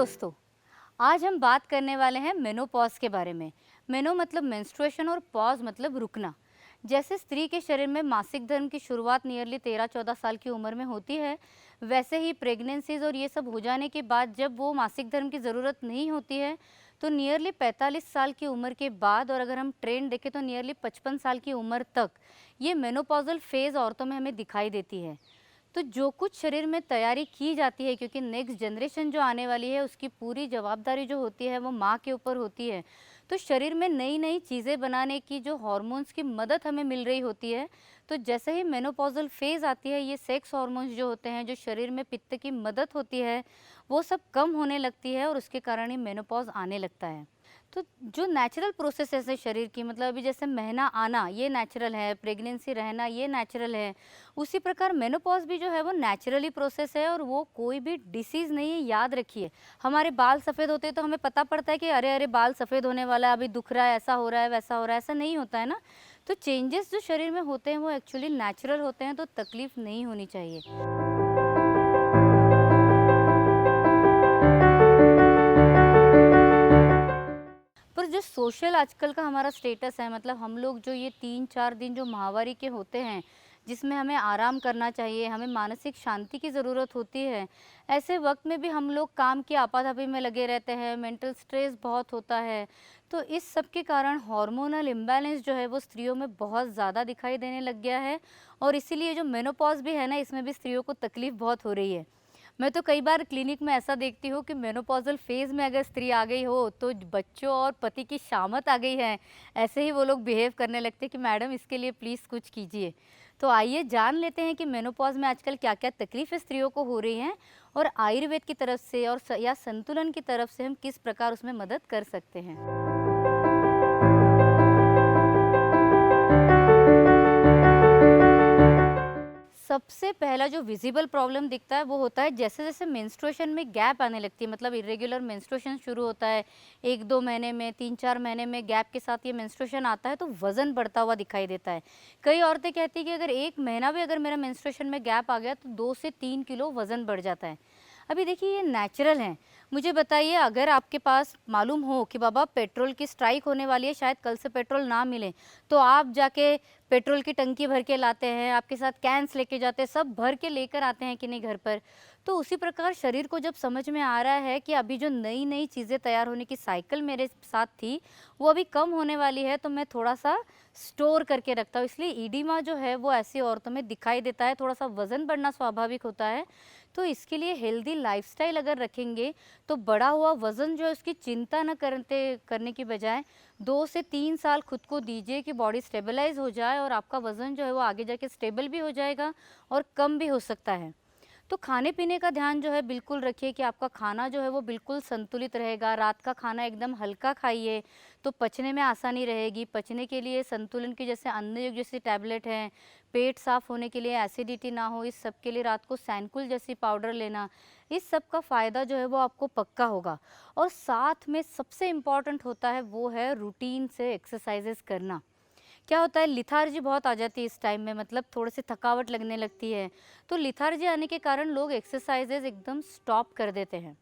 दोस्तों, आज हम बात करने वाले हैं मेनोपॉज के बारे में। मेनो मतलब मेंस्ट्रुएशन और पॉज मतलब रुकना। जैसे स्त्री के शरीर में मासिक धर्म की शुरुआत नियरली 13-14 साल की उम्र में होती है, वैसे ही प्रेगनेंसीज और ये सब हो जाने के बाद जब वो मासिक धर्म की ज़रूरत नहीं होती है, तो नियरली 45 साल की उम्र के बाद, और अगर हम ट्रेंड देखें तो नियरली 55 साल की उम्र तक ये मेनोपॉजल फेज़ औरतों में हमें दिखाई देती है। तो जो कुछ शरीर में तैयारी की जाती है, क्योंकि नेक्स्ट जनरेशन जो आने वाली है उसकी पूरी जवाबदारी जो होती है वो माँ के ऊपर होती है। तो शरीर में नई नई चीज़ें बनाने की जो हार्मोन्स की मदद हमें मिल रही होती है, तो जैसे ही मेनोपॉजल फेज़ आती है, ये सेक्स हार्मोन्स जो होते हैं, जो शरीर में पित्त की मदद होती है, वो सब कम होने लगती है और उसके कारण ही मेनोपॉज आने लगता है। तो जो नेचुरल प्रोसेसेस है शरीर की, मतलब अभी जैसे महीना आना ये नेचुरल है, प्रेगनेंसी रहना ये नेचुरल है, उसी प्रकार मेनोपॉज भी जो है वो नेचुरली प्रोसेस है और वो कोई भी डिसीज़ नहीं है। याद रखिए, हमारे बाल सफ़ेद होते हैं तो हमें पता पड़ता है कि अरे अरे बाल सफ़ेद होने वाला है, अभी दुख रहा है, ऐसा हो रहा है, वैसा हो रहा है, ऐसा नहीं होता है ना। तो चेंजेस जो शरीर में होते हैं वो एक्चुअली नेचुरल होते हैं, तो तकलीफ नहीं होनी चाहिए। पर जो सोशल आजकल का हमारा स्टेटस है, मतलब हम लोग जो ये 3-4 दिन जो माहवारी के होते हैं, जिसमें हमें आराम करना चाहिए, हमें मानसिक शांति की ज़रूरत होती है, ऐसे वक्त में भी हम लोग काम की आपाधापी में लगे रहते हैं, मेंटल स्ट्रेस बहुत होता है। तो इस सब के कारण हार्मोनल इम्बैलेंस जो है वो स्त्रियों में बहुत ज़्यादा दिखाई देने लग गया है, और इसीलिए जो मेनोपॉज भी है ना, इसमें भी स्त्रियों को तकलीफ बहुत हो रही है। मैं तो कई बार क्लिनिक में ऐसा देखती हूँ कि मेनोपॉज़ल फेज़ में अगर स्त्री आ गई हो तो बच्चों और पति की शामत आ गई है, ऐसे ही वो लोग बिहेव करने लगते हैं कि मैडम इसके लिए प्लीज़ कुछ कीजिए। तो आइए जान लेते हैं कि मेनोपॉज़ में आजकल क्या-क्या तकलीफ़ें स्त्रियों को हो रही हैं, और आयुर्वेद की तरफ से और या संतुलन की तरफ से हम किस प्रकार उसमें मदद कर सकते हैं। सबसे पहला जो विजिबल प्रॉब्लम दिखता है वो होता है जैसे-जैसे मेंस्ट्रुएशन में गैप आने लगती है, मतलब इर्रेगुलर मेंस्ट्रुएशन शुरू होता है, 1-2 महीने में, 3-4 महीने में गैप के साथ ये मेंस्ट्रुएशन आता है तो वज़न बढ़ता हुआ दिखाई देता है। कई औरतें कहती हैं कि अगर 1 महीना भी अगर मेरा मेंस्ट्रुएशन में गैप आ गया तो 2 से 3 किलो वज़न बढ़ जाता है। अभी देखिए ये नेचुरल है। मुझे बताइए, अगर आपके पास मालूम हो कि बाबा पेट्रोल की स्ट्राइक होने वाली है, शायद कल से पेट्रोल ना मिले, तो आप जाके पेट्रोल की टंकी भर के लाते हैं, आपके साथ कैन्स लेके जाते हैं, सब भर के लेकर आते हैं कि नहीं घर पर। तो उसी प्रकार शरीर को जब समझ में आ रहा है कि अभी जो नई-नई चीज़ें तैयार होने की साइकिल मेरे साथ थी, वो अभी कम होने वाली है, तो मैं थोड़ा-सा स्टोर करके रखता हूँ। इसलिए ईडिमा जो है वो ऐसी औरतों में दिखाई देता है, थोड़ा-सा वज़न बढ़ना स्वाभाविक होता है। तो इसके लिए हेल्दी लाइफ़स्टाइल अगर रखेंगे, तो बढ़ा हुआ वज़न जो है उसकी चिंता न करने की बजाय 2 से 3 साल खुद को दीजिए कि बॉडी स्टेबलाइज़ हो जाए, और आपका वज़न जो है वो आगे जाके स्टेबल भी हो जाएगा और कम भी हो सकता है। तो खाने-पीने का ध्यान जो है बिल्कुल रखिए कि आपका खाना जो है वो बिल्कुल संतुलित रहेगा। रात का खाना एकदम हल्का खाइए, तो पचने में आसानी रहेगी। पचने के लिए संतुलन की जैसे अन्नयोग जैसी टैबलेट हैं, पेट साफ़ होने के लिए एसिडिटी ना हो, इस सब के लिए रात को सैनकुल जैसी पाउडर लेना, इस सब का फ़ायदा जो है वो आपको पक्का होगा। और साथ में सबसे इम्पॉर्टेंट होता है वो है रूटीन से एक्सरसाइज़ेज़ करना। क्या होता है, लिथार्जी बहुत आ जाती है इस टाइम में, मतलब थोड़ी सी थकावट लगने लगती है, तो लिथार्जी आने के कारण लोग एक्सरसाइजेज एकदम स्टॉप कर देते हैं।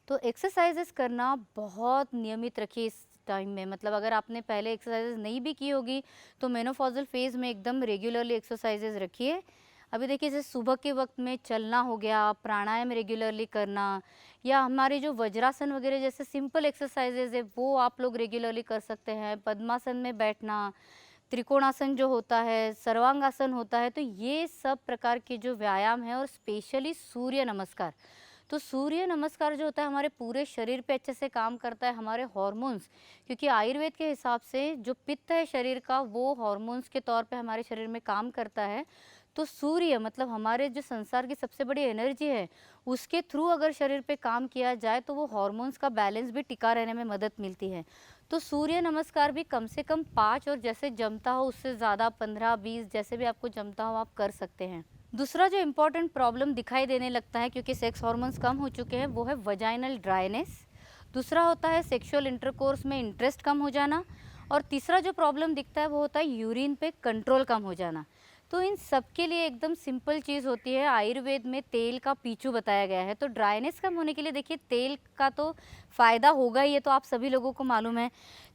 तो एक्सरसाइजेज करना बहुत नियमित रखिए इस टाइम में, मतलब अगर आपने पहले एक्सरसाइजेज नहीं भी की होगी तो मेनोपॉजल फेज में एकदम रेगुलरली एक्सरसाइजेज रखिए। अभी देखिए जैसे सुबह के वक्त में चलना हो गया, प्राणायाम रेगुलरली करना, या हमारे जो वज्रासन वगैरह जैसे सिंपल एक्सरसाइजेज है वो आप लोग रेगुलरली कर सकते हैं। पद्मासन में बैठना, त्रिकोणासन जो होता है, सर्वांगासन होता है, तो ये सब प्रकार के जो व्यायाम है, और स्पेशली सूर्य नमस्कार। तो सूर्य नमस्कार जो होता है हमारे पूरे शरीर पे अच्छे से काम करता है, हमारे हॉर्मोन्स, क्योंकि आयुर्वेद के हिसाब से जो पित्त है शरीर का वो हॉर्मोन्स के तौर पे हमारे शरीर में काम करता है। तो सूर्य मतलब हमारे जो संसार की सबसे बड़ी एनर्जी है, उसके थ्रू अगर शरीर पे काम किया जाए तो वो हॉर्मोन्स का बैलेंस भी टिका रहने में मदद मिलती है। तो सूर्य नमस्कार भी कम से कम 5, और जैसे जमता हो उससे ज़्यादा 15-20, जैसे भी आपको जमता हो आप कर सकते हैं। दूसरा जो इम्पोर्टेंट प्रॉब्लम दिखाई देने लगता है क्योंकि सेक्स हॉर्मोन्स कम हो चुके हैं, वो है वजाइनल ड्राइनेस। दूसरा होता है सेक्सुअल इंटरकोर्स में इंटरेस्ट कम हो जाना, और तीसरा जो प्रॉब्लम दिखता है वो होता है यूरिन पे कंट्रोल कम हो जाना। तो इन सब के लिए एकदम सिंपल चीज़ होती है, आयुर्वेद में तेल का पीछू बताया गया है। तो ड्राइनेस कम होने के लिए देखिए तेल का तो फ़ायदा होगा ही, ये तो आप सभी लोगों को मालूम है।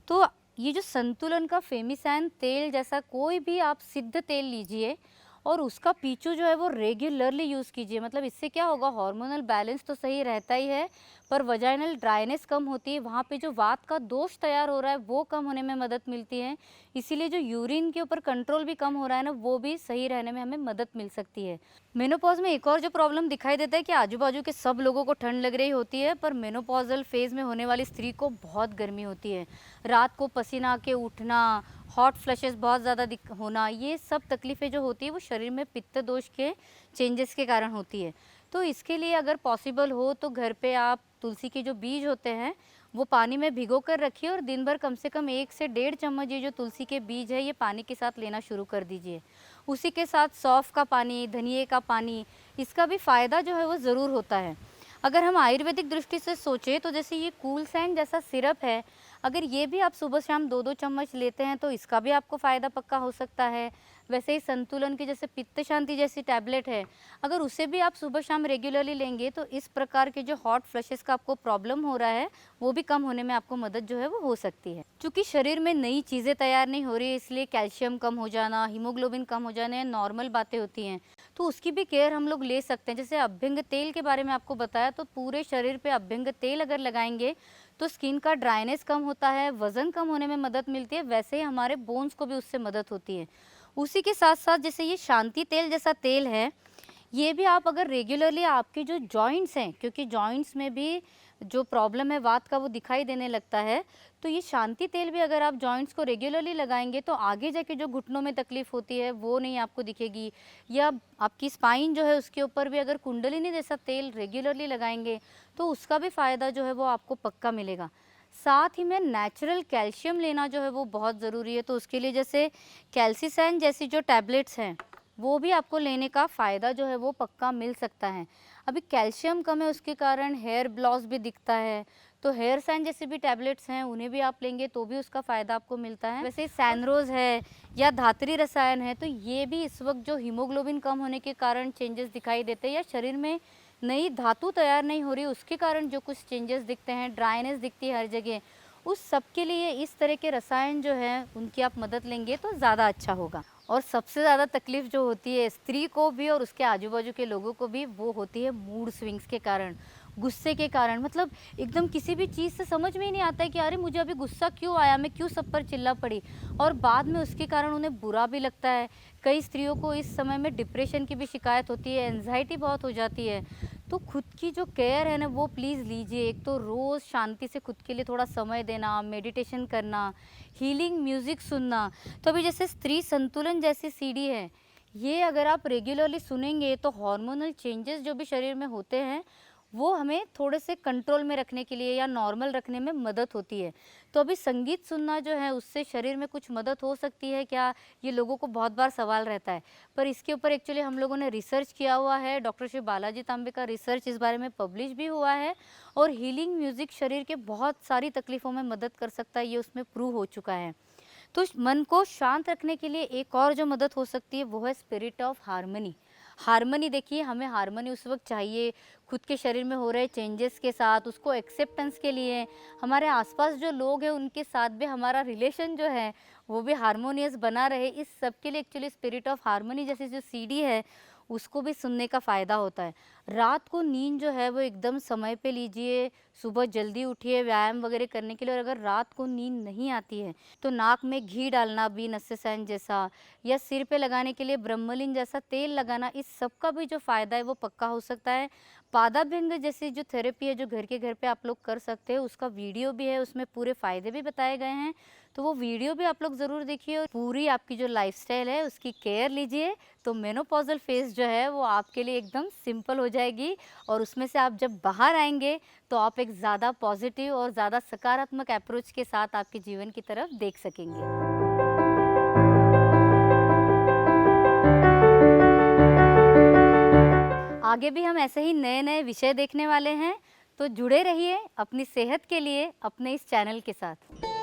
तो ये जो संतुलन का फेमिसैन तेल जैसा कोई भी आप सिद्ध तेल लीजिए और उसका पीछू जो है वो रेगुलरली यूज़ कीजिए। मतलब इससे क्या होगा, हार्मोनल बैलेंस तो सही रहता ही है, पर वजाइनल ड्राइनेस कम होती है, वहाँ पे जो वात का दोष तैयार हो रहा है वो कम होने में मदद मिलती है। इसीलिए जो यूरिन के ऊपर कंट्रोल भी कम हो रहा है ना, वो भी सही रहने में हमें मदद मिल सकती है। मेनोपॉज में एक और जो प्रॉब्लम दिखाई देता है कि आजू बाजू के सब लोगों को ठंड लग रही होती है, पर मेनोपॉजल फेज में होने वाली स्त्री को बहुत गर्मी होती है। रात को पसीना आके उठना, हॉट फ्लैशेस बहुत ज़्यादा होना, ये सब तकलीफ़ें जो होती है वो शरीर में पित्त दोष के चेंजेस के कारण होती है। तो इसके लिए अगर पॉसिबल हो तो घर पे आप तुलसी के जो बीज होते हैं वो पानी में भिगो कर रखिए और दिन भर कम से कम 1 से 1.5 चम्मच ये जो तुलसी के बीज है ये पानी के साथ लेना शुरू कर दीजिए। उसी के साथ सौंफ का पानी, धनिए का पानी, इसका भी फ़ायदा जो है वो ज़रूर होता है। अगर हम आयुर्वेदिक दृष्टि से सोचें तो जैसे ये कूल सैंड जैसा सिरप है, अगर ये भी आप सुबह शाम 2-2 चम्मच लेते हैं तो इसका भी आपको फ़ायदा पक्का हो सकता है। वैसे ही संतुलन की जैसे पित्त शांति जैसी टैबलेट है, अगर उसे भी आप सुबह शाम रेगुलरली लेंगे तो इस प्रकार के जो हॉट फ्लैशेस का आपको प्रॉब्लम हो रहा है वो भी कम होने में आपको मदद जो है वो हो सकती है। चूँकि शरीर में नई चीज़ें तैयार नहीं हो रही है, इसलिए कैल्शियम कम हो जाना, हीमोग्लोबिन कम हो जाना ये नॉर्मल बातें होती हैं। तो उसकी भी केयर हम लोग ले सकते हैं। जैसे अभ्यंग तेल के बारे में आपको बताया, तो पूरे शरीर पे अभ्यंग तेल अगर लगाएंगे तो स्किन का ड्राइनेस कम होता है, वज़न कम होने में मदद मिलती है, वैसे ही हमारे बोन्स को भी उससे मदद होती है। उसी के साथ-साथ जैसे ये शांति तेल जैसा तेल है, ये भी आप अगर रेगुलरली आपके जो जॉइंट्स हैं, क्योंकि जॉइंट्स में भी जो प्रॉब्लम है वात का वो दिखाई देने लगता है, तो ये शांति तेल भी अगर आप जॉइंट्स को रेगुलरली लगाएंगे तो आगे जाके जो घुटनों में तकलीफ होती है वो नहीं आपको दिखेगी। या आपकी स्पाइन जो है उसके ऊपर भी अगर कुंडलिनी जैसा तेल रेगुलरली लगाएंगे तो उसका भी फ़ायदा जो है वो आपको पक्का मिलेगा। साथ ही में नेचुरल कैल्शियम लेना जो है वो बहुत ज़रूरी है, तो उसके लिए जैसे कैल्सीसैन जैसी जो टैबलेट्स हैं वो भी आपको लेने का फ़ायदा जो है वो पक्का मिल सकता है। अभी कैल्शियम कम है उसके कारण हेयर लॉस भी दिखता है, तो हेयर सैन जैसे भी टैबलेट्स हैं उन्हें भी आप लेंगे तो भी उसका फ़ायदा आपको मिलता है। वैसे सैनरोज़ है या धात्री रसायन है, तो ये भी इस वक्त जो हीमोग्लोबिन कम होने के कारण चेंजेस दिखाई देते हैं या शरीर में नई धातु तैयार नहीं हो रही उसके कारण जो कुछ चेंजेस दिखते हैं, ड्राइनेस दिखती है हर जगह, उस सब के लिए इस तरह के रसायन जो हैं उनकी आप मदद लेंगे तो ज़्यादा अच्छा होगा। और सबसे ज़्यादा तकलीफ़ जो होती है स्त्री को भी और उसके आजू बाजू के लोगों को भी, वो होती है मूड स्विंग्स के कारण, गुस्से के कारण। मतलब एकदम किसी भी चीज़ से समझ में ही नहीं आता है कि अरे मुझे अभी गुस्सा क्यों आया, मैं क्यों सब पर चिल्ला पड़ी, और बाद में उसके कारण उन्हें बुरा भी लगता है। कई स्त्रियों को इस समय में डिप्रेशन की भी शिकायत होती है, एंजाइटी बहुत हो जाती है। तो खुद की जो केयर है ना वो प्लीज़ लीजिए। एक तो रोज़ शांति से खुद के लिए थोड़ा समय देना, मेडिटेशन करना, हीलिंग म्यूज़िक सुनना। तो अभी जैसे स्त्री संतुलन जैसी सीडी है, ये अगर आप रेगुलरली सुनेंगे तो हार्मोनल चेंजेस जो भी शरीर में होते हैं वो हमें थोड़े से कंट्रोल में रखने के लिए या नॉर्मल रखने में मदद होती है। तो अभी संगीत सुनना जो है उससे शरीर में कुछ मदद हो सकती है क्या, ये लोगों को बहुत बार सवाल रहता है। पर इसके ऊपर एक्चुअली हम लोगों ने रिसर्च किया हुआ है, डॉक्टर श्री बालाजी तांबे का रिसर्च इस बारे में पब्लिश भी हुआ है, और हीलिंग म्यूज़िक शरीर के बहुत सारी तकलीफ़ों में मदद कर सकता है, ये उसमें प्रूव हो चुका है। तो मन को शांत रखने के लिए एक और जो मदद हो सकती है वो है स्पिरिट ऑफ हार्मनी। हार्मनी देखिए, हमें हार्मनी उस वक्त चाहिए खुद के शरीर में हो रहे चेंजेस के साथ, उसको एक्सेप्टेंस के लिए, हमारे आसपास जो लोग हैं उनके साथ भी हमारा रिलेशन जो है वो भी हारमोनियस बना रहे। इस सब के लिए एक्चुअली स्पिरिट ऑफ हार्मनी जैसी जो सीडी है उसको भी सुनने का फ़ायदा होता है। रात को नींद जो है वो एकदम समय पे लीजिए, सुबह जल्दी उठिए व्यायाम वगैरह करने के लिए। और अगर रात को नींद नहीं आती है तो नाक में घी डालना भी नस्यसैन जैसा, या सिर पे लगाने के लिए ब्रह्मलिन जैसा तेल लगाना, इस सब का भी जो फ़ायदा है वो पक्का हो सकता है। पादाभ्यंग जैसी जो थेरेपी है जो घर के घर पे आप लोग कर सकते हो, उसका वीडियो भी है, उसमें पूरे फ़ायदे भी बताए गए हैं, तो वो वीडियो भी आप लोग ज़रूर देखिए। और पूरी आपकी जो लाइफस्टाइल है उसकी केयर लीजिए, तो मेनोपॉज़ल फेज़ जो है वो आपके लिए एकदम सिंपल हो जाएगी। और उसमें से आप जब बाहर आएँगे तो आप एक ज़्यादा पॉजिटिव और ज़्यादा सकारात्मक अप्रोच के साथ आपके जीवन की तरफ देख सकेंगे। आगे भी हम ऐसे ही नए-नए विषय देखने वाले हैं, तो जुड़े रहिए अपनी सेहत के लिए अपने इस चैनल के साथ।